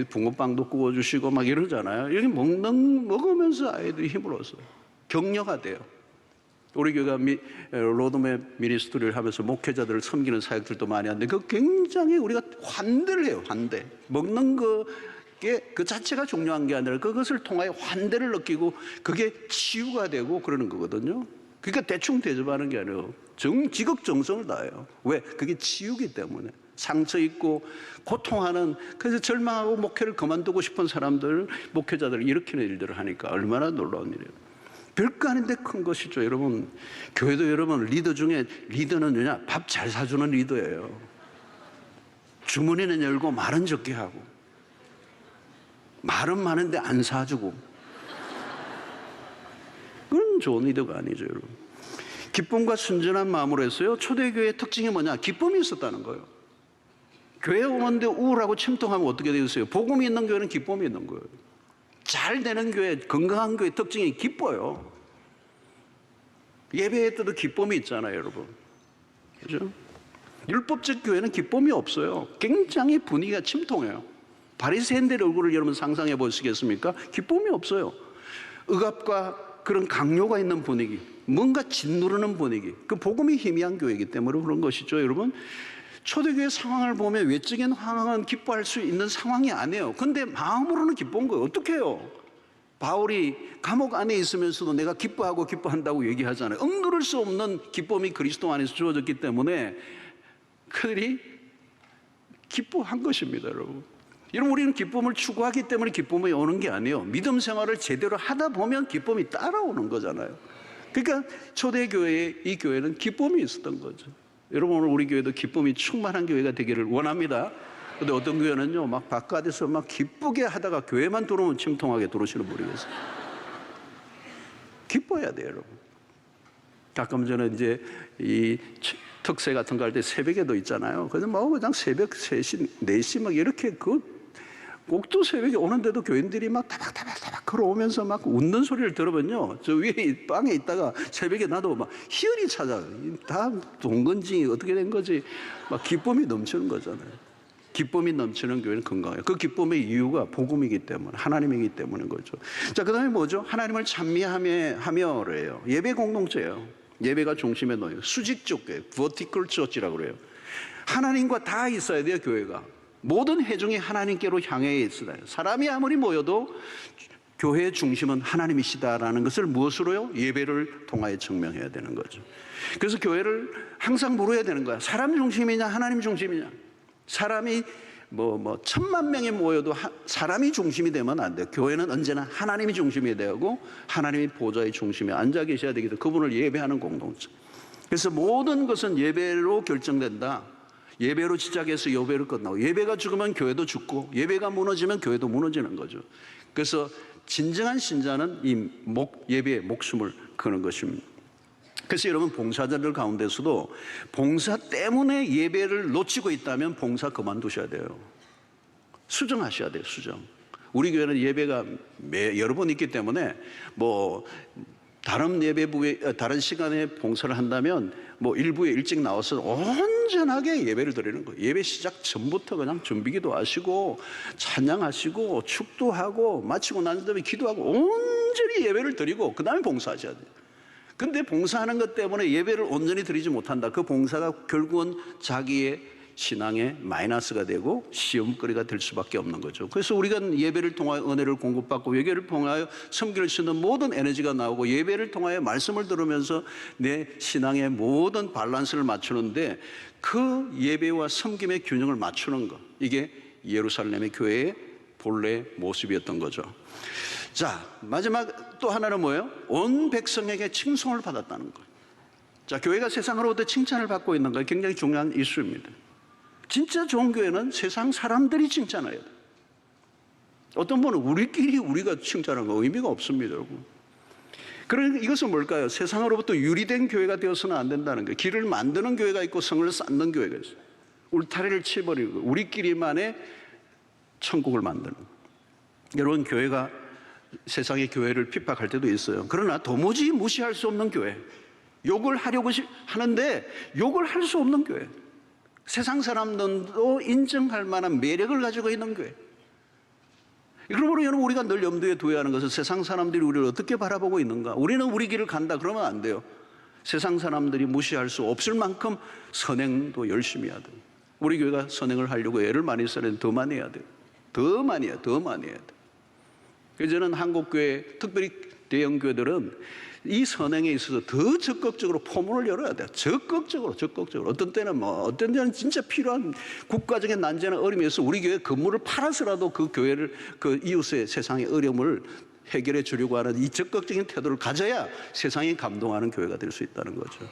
붕어빵도 구워주시고 막 이러잖아요. 여기 먹으면서 아이들이 힘을 얻어요. 격려가 돼요. 우리 교회가 로드맵 미니스트리를 하면서 목회자들을 섬기는 사역들도 많이 하는데, 그 굉장히 우리가 환대를 해요. 환대. 먹는 게 그 자체가 중요한 게 아니라 그것을 통하여 환대를 느끼고 그게 치유가 되고 그러는 거거든요. 그러니까 대충 대접하는 게 아니에요. 지극정성을 다해요. 왜? 그게 치유기 때문에. 상처 있고 고통하는, 그래서 절망하고 목회를 그만두고 싶은 사람들, 목회자들을 일으키는 일들을 하니까 얼마나 놀라운 일이에요. 별거 아닌데 큰 것이죠. 여러분, 교회도 여러분, 리더 중에 리더는 뭐냐? 밥 잘 사주는 리더예요. 주머니는 열고 말은 적게 하고, 말은 많은데 안 사주고, 그건 좋은 리더가 아니죠, 여러분. 기쁨과 순전한 마음으로 했어요. 초대교회의 특징이 뭐냐? 기쁨이 있었다는 거예요. 교회 오는데 우울하고 침통하면 어떻게 되겠어요? 복음이 있는 교회는 기쁨이 있는 거예요. 잘 되는 교회, 건강한 교회 특징이 기뻐요. 예배할 때도 기쁨이 있잖아요, 여러분. 그죠? 율법적 교회는 기쁨이 없어요. 굉장히 분위기가 침통해요. 바리새인들의 얼굴을 여러분 상상해 보시겠습니까? 기쁨이 없어요. 억압과 그런 강요가 있는 분위기, 뭔가 짓누르는 분위기. 그 복음이 희미한 교회이기 때문에 그런 것이죠, 여러분. 초대교회 상황을 보면 외적인 상황은 기뻐할 수 있는 상황이 아니에요. 근데 마음으로는 기쁜 거예요. 어떻게 해요? 바울이 감옥 안에 있으면서도 내가 기뻐한다고 얘기하잖아요. 억누를 수 없는 기쁨이 그리스도 안에서 주어졌기 때문에 그들이 기뻐한 것입니다, 여러분. 여러분, 우리는 기쁨을 추구하기 때문에 기쁨이 오는 게 아니에요. 믿음 생활을 제대로 하다 보면 기쁨이 따라오는 거잖아요. 그러니까 초대교회의 이 교회는 기쁨이 있었던 거죠. 여러분, 오늘 우리 교회도 기쁨이 충만한 교회가 되기를 원합니다. 근데 어떤 교회는요, 막 바깥에서 막 기쁘게 하다가 교회만 들어오면 침통하게 들어오시는 분이 계세요. 기뻐해야 돼요, 여러분. 가끔 저는 이제 이 특세 같은 거 할 때 새벽에도 있잖아요. 그래서 뭐 그냥 새벽 3시, 4시 막 이렇게 꼭두 새벽에 오는데도 교인들이 막 타박타박 걸어오면서 막 웃는 소리를 들으면요, 저 위에 방에 있다가 새벽에 나도 막 희열이 찾아요. 다 동건지 어떻게 된 거지? 막 기쁨이 넘치는 거잖아요. 기쁨이 넘치는 교회는 건강해요. 그 기쁨의 이유가 복음이기 때문에, 하나님이기 때문인 거죠. 자, 그 다음에 뭐죠? 하나님을 찬미하며래요. 예배 공동체예요. 예배가 중심에 놓여요. 수직적 교회, vertical church라고 그래요. 하나님과 다 있어야 돼요, 교회가. 모든 회중이 하나님께로 향해 있어야 돼요. 사람이 아무리 모여도 교회의 중심은 하나님이시다라는 것을 무엇으로요? 예배를 통하여 증명해야 되는 거죠. 그래서 교회를 항상 물어야 되는 거야. 사람 중심이냐, 하나님 중심이냐. 사람이 1,000,000명이 모여도 사람이 중심이 되면 안 돼요. 교회는 언제나 하나님이 중심이 되고 하나님이 보좌의 중심에 앉아 계셔야 되기 때문에 그분을 예배하는 공동체. 그래서 모든 것은 예배로 결정된다. 예배로 시작해서 예배로 끝나고, 예배가 죽으면 교회도 죽고, 예배가 무너지면 교회도 무너지는 거죠. 그래서 진정한 신자는 이 예배에 목숨을 거는 것입니다. 그래서 여러분, 봉사자들 가운데서도 봉사 때문에 예배를 놓치고 있다면 봉사 그만두셔야 돼요. 수정하셔야 돼요, 수정. 우리 교회는 예배가 여러 번 있기 때문에 다른 예배부에 다른 시간에 봉사를 한다면 일부에 일찍 나와서 온전하게 예배를 드리는 거예요. 예배 시작 전부터 그냥 준비기도 하시고 찬양하시고 축도하고 마치고 난 다음에 기도하고 온전히 예배를 드리고 그 다음에 봉사하셔야 돼요. 근데 봉사하는 것 때문에 예배를 온전히 드리지 못한다. 그 봉사가 결국은 자기의 신앙에 마이너스가 되고 시험거리가 될 수밖에 없는 거죠. 그래서 우리가 예배를 통하여 은혜를 공급받고, 예배를 통하여 섬길 수 있는 모든 에너지가 나오고, 예배를 통하여 말씀을 들으면서 내 신앙의 모든 밸런스를 맞추는데 그 예배와 섬김의 균형을 맞추는 것, 이게 예루살렘의 교회의 본래 모습이었던 거죠. 자, 마지막 또 하나는 뭐예요? 온 백성에게 칭송을 받았다는 거예요. 자, 교회가 세상으로부터 칭찬을 받고 있는 거 굉장히 중요한 이슈입니다. 진짜 좋은 교회는 세상 사람들이 칭찬해야 돼요. 어떤 분은 우리가 칭찬하는 거 의미가 없습니다, 여러분. 그러니까 이것은 뭘까요? 세상으로부터 유리된 교회가 되어서는 안 된다는 거예요. 길을 만드는 교회가 있고 성을 쌓는 교회가 있어요. 울타리를 치버리고 우리끼리만의 천국을 만드는 거예요. 여러분, 교회가 세상의 교회를 핍박할 때도 있어요. 그러나 도무지 무시할 수 없는 교회, 욕을 하려고 하는데 욕을 할 수 없는 교회, 세상 사람들도 인정할 만한 매력을 가지고 있는 교회. 그러므로 여러분, 우리가 늘 염두에 두어야 하는 것은 세상 사람들이 우리를 어떻게 바라보고 있는가. 우리는 우리 길을 간다 그러면 안 돼요. 세상 사람들이 무시할 수 없을 만큼 선행도 열심히 해야 돼요. 우리 교회가 선행을 하려고 애를 많이 쓰는데 더 많이 해야 돼요. 더 많이 해야 돼요. 그래서 저는 한국교회, 특별히 대형교회들은 이 선행에 있어서 더 적극적으로 포문을 열어야 돼요. 적극적으로. 어떤 때는 진짜 필요한 국가적인 난제나 어려움이 있어서 우리 교회 건물을 팔아서라도 그 교회를, 그 이웃의 세상의 어려움을 해결해 주려고 하는 이 적극적인 태도를 가져야 세상이 감동하는 교회가 될 수 있다는 거죠.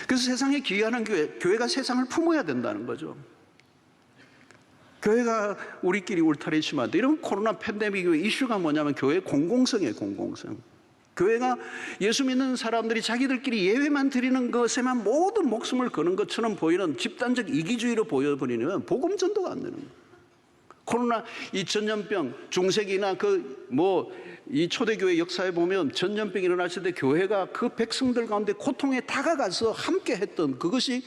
그래서 세상에 기여하는 교회가 세상을 품어야 된다는 거죠. 교회가 우리끼리 울타리 치면 이런 코로나 팬데믹의 이슈가 뭐냐면 교회의 공공성이에요, 공공성. 교회가 예수 믿는 사람들이 자기들끼리 예배만 드리는 것에만 모든 목숨을 거는 것처럼 보이는 집단적 이기주의로 보여버리면 복음 전도가 안 되는 거예요. 코로나 이 전염병, 중세기나 이 초대교회 역사에 보면 전염병이 일어났을 때 교회가 그 백성들 가운데 고통에 다가가서 함께 했던 그것이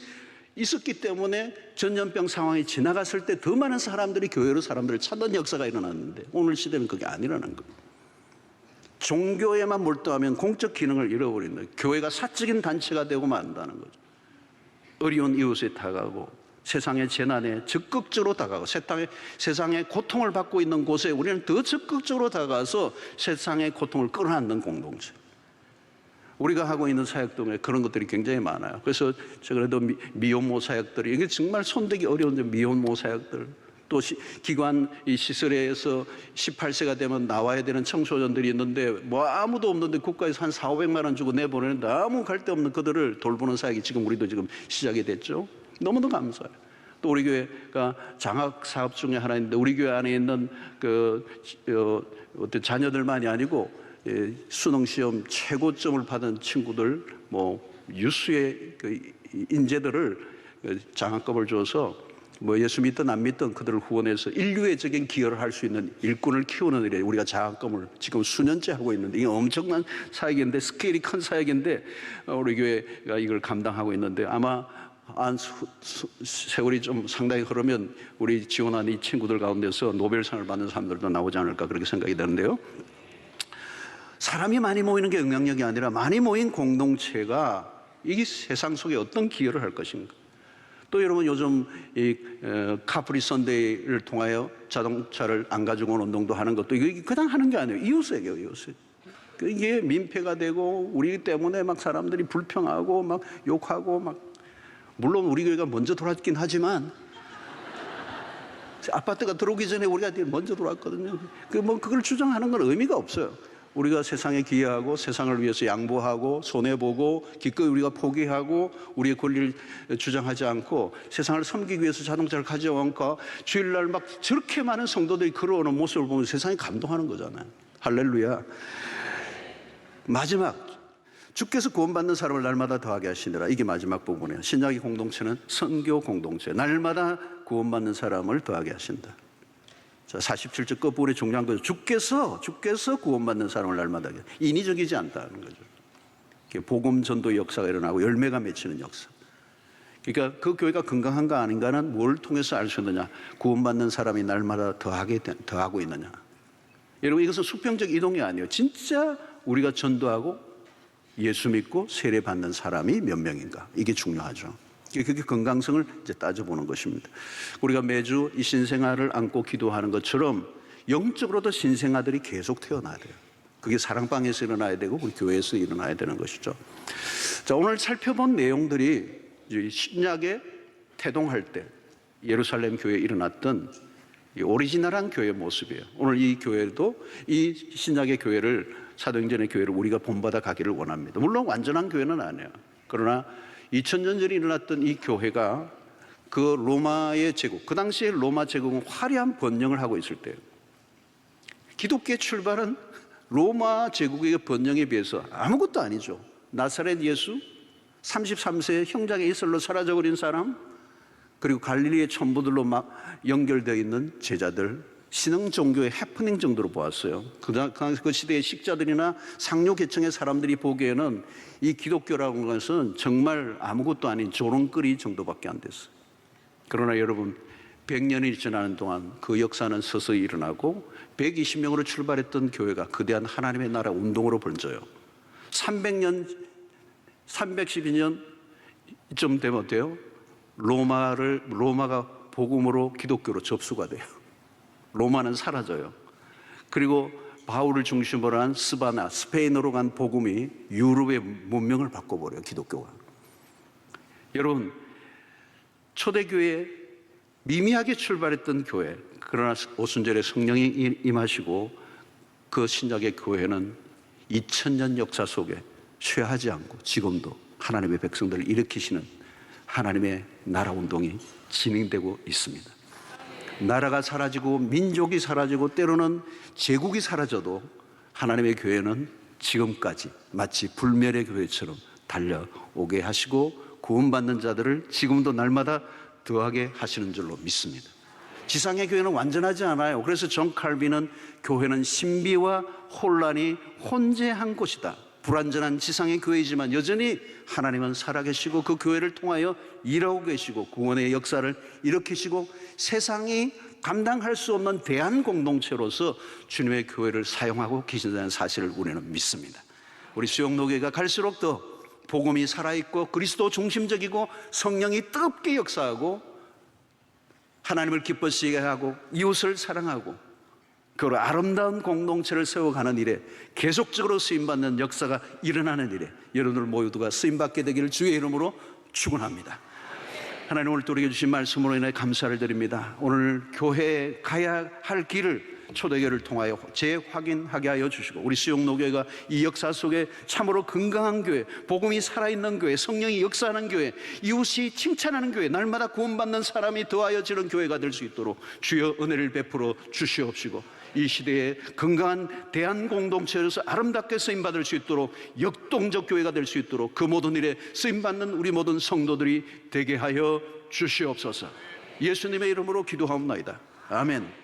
있었기 때문에 전염병 상황이 지나갔을 때 더 많은 사람들이 교회로 사람들을 찾는 역사가 일어났는데 오늘 시대는 그게 안 일어나는 거예요. 종교에만 몰두하면 공적 기능을 잃어버린다. 교회가 사적인 단체가 되고 만다는 거죠. 어려운 이웃에 다가가고 세상의 재난에 적극적으로 다가가고 세상의 고통을 받고 있는 곳에 우리는 더 적극적으로 다가가서 세상의 고통을 끌어안는 공동체. 우리가 하고 있는 사역 중에 그런 것들이 굉장히 많아요. 그래서 그래도 미혼모 사역들이 이게 정말 손대기 어려운데 미혼모 사역들 또 기관 이 시설에서 18세가 되면 나와야 되는 청소년들이 있는데 뭐 아무도 없는데 국가에서 한 400~500만 원 주고 내보내는데 아무 갈 데 없는 그들을 돌보는 사역이 지금 우리도 지금 시작이 됐죠. 너무도 감사해요. 또 우리 교회가 장학 사업 중에 하나인데 우리 교회 안에 있는 어떤 자녀들만이 아니고 수능 시험 최고점을 받은 친구들 유수의 인재들을 장학금을 줘서 예수 믿든 안 믿든 그들을 후원해서 인류애적인 기여를 할 수 있는 일꾼을 키우는 일에 우리가 장학금을 지금 수년째 하고 있는데 이게 엄청난 사역인데 스케일이 큰 사역인데 우리 교회가 이걸 감당하고 있는데 아마 세월이 좀 상당히 흐르면 우리 지원한 이 친구들 가운데서 노벨상을 받는 사람들도 나오지 않을까 그렇게 생각이 되는데요. 사람이 많이 모이는 게 영향력이 아니라 많이 모인 공동체가 이 세상 속에 어떤 기여를 할 것인가. 또 여러분 요즘 이 카프리 선데이를 통하여 자동차를 안 가지고 온 운동도 하는 것도 이게 그냥 하는 게 아니에요. 이웃에게요, 이웃에. 이게 민폐가 되고 우리 때문에 막 사람들이 불평하고 막 욕하고 막 물론 우리 교회가 먼저 돌아왔긴 하지만 아파트가 들어오기 전에 우리가 먼저 돌아왔거든요. 그걸 주장하는 건 의미가 없어요. 우리가 세상에 기여하고 세상을 위해서 양보하고 손해보고 기꺼이 우리가 포기하고 우리의 권리를 주장하지 않고 세상을 섬기기 위해서 자동차를 가져오니까 주일날 막 저렇게 많은 성도들이 걸어오는 모습을 보면 세상이 감동하는 거잖아요. 할렐루야. 마지막, 주께서 구원받는 사람을 날마다 더하게 하시느라. 이게 마지막 부분이에요. 신약의 공동체는 선교 공동체. 날마다 구원받는 사람을 더하게 하신다. 자, 47절 끝부분에 중요한 거죠. 주께서 구원받는 사람을 날마다 하게. 인위적이지 않다는 거죠. 복음 전도 역사가 일어나고 열매가 맺히는 역사. 그러니까 그 교회가 건강한가 아닌가는 뭘 통해서 알 수 있느냐. 구원받는 사람이 날마다 더하고 있느냐. 여러분 이것은 수평적 이동이 아니에요. 진짜 우리가 전도하고 예수 믿고 세례 받는 사람이 몇 명인가. 이게 중요하죠. 그게 건강성을 이제 따져보는 것입니다. 우리가 매주 이 신생아를 안고 기도하는 것처럼 영적으로도 신생아들이 계속 태어나야 돼요. 그게 사랑방에서 일어나야 되고 우리 교회에서 일어나야 되는 것이죠. 자, 오늘 살펴본 내용들이 신약에 태동할 때 예루살렘 교회에 일어났던 이 오리지널한 교회의 모습이에요. 오늘 이 교회도 이 신약의 교회를 사도행전의 교회를 우리가 본받아 가기를 원합니다. 물론 완전한 교회는 아니에요. 그러나 2000년 전에 일어났던 이 교회가 그 로마의 제국, 그 당시에 로마 제국은 화려한 번영을 하고 있을 때예요. 기독교의 출발은 로마 제국의 번영에 비해서 아무것도 아니죠. 나사렛 예수, 33세 형장의 이슬로 사라져버린 사람, 그리고 갈릴리의 천부들로 막 연결되어 있는 제자들, 신흥 종교의 해프닝 정도로 보았어요. 그 시대의 식자들이나 상류 계층의 사람들이 보기에는 이 기독교라는 것은 정말 아무것도 아닌 조롱거리 정도밖에 안 됐어요. 그러나 여러분 100년이 지나는 동안 그 역사는 서서히 일어나고 120명으로 출발했던 교회가 거대한 하나님의 나라 운동으로 번져요. 312년쯤 되면 어때요? 로마가 복음으로 기독교로 접수가 돼요. 로마는 사라져요. 그리고 바울을 중심으로 한 스바나, 스페인으로 간 복음이 유럽의 문명을 바꿔버려요. 기독교가. 여러분 초대교회에 미미하게 출발했던 교회, 그러나 오순절에 성령이 임하시고 그 신약의 교회는 2000년 역사 속에 쇠하지 않고 지금도 하나님의 백성들을 일으키시는 하나님의 나라 운동이 진행되고 있습니다. 나라가 사라지고 민족이 사라지고 때로는 제국이 사라져도 하나님의 교회는 지금까지 마치 불멸의 교회처럼 달려오게 하시고 구원받는 자들을 지금도 날마다 더하게 하시는 줄로 믿습니다. 지상의 교회는 완전하지 않아요. 그래서 존 칼빈은 교회는 신비와 혼란이 혼재한 곳이다. 불완전한 지상의 교회이지만 여전히 하나님은 살아계시고 그 교회를 통하여 일하고 계시고 구원의 역사를 일으키시고 세상이 감당할 수 없는 대한 공동체로서 주님의 교회를 사용하고 계신다는 사실을 우리는 믿습니다. 우리 수영노교회가 갈수록 더 복음이 살아있고 그리스도 중심적이고 성령이 뜨겁게 역사하고 하나님을 기쁘시게 하고 이웃을 사랑하고 그 아름다운 공동체를 세워가는 일에 계속적으로 쓰임받는 역사가 일어나는 일에 여러분들 모두가 쓰임받게 되기를 주의 이름으로 축원합니다. 하나님 오늘 또 우리에게 주신 말씀으로 인해 감사를 드립니다. 오늘 교회에 가야 할 길을 초대교회를 통하여 재확인하게 하여 주시고 우리 수영노교회가 이 역사 속에 참으로 건강한 교회, 복음이 살아있는 교회, 성령이 역사하는 교회, 이웃이 칭찬하는 교회, 날마다 구원받는 사람이 더하여지는 교회가 될 수 있도록 주여 은혜를 베풀어 주시옵시고 이 시대에 건강한 대한공동체로서 아름답게 쓰임받을 수 있도록 역동적 교회가 될 수 있도록 그 모든 일에 쓰임받는 우리 모든 성도들이 되게 하여 주시옵소서. 예수님의 이름으로 기도하옵나이다. 아멘.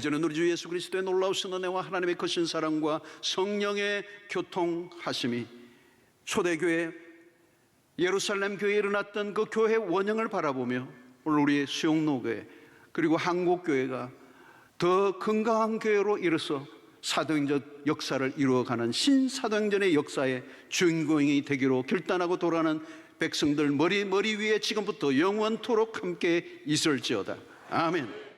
이제는 우리 주 예수 그리스도의 놀라우신 은혜와 하나님의 크신 사랑과 성령의 교통하심이 초대교회 예루살렘 교회에 일어났던 그 교회 원형을 바라보며 오늘 우리의 수영노교회 그리고 한국교회가 더 건강한 교회로 이뤄서 사도행전 역사를 이루어가는 신사도행전의 역사의 주인공이 되기로 결단하고 돌아가는 백성들 머리 위에 지금부터 영원토록 함께 있을지어다. 아멘.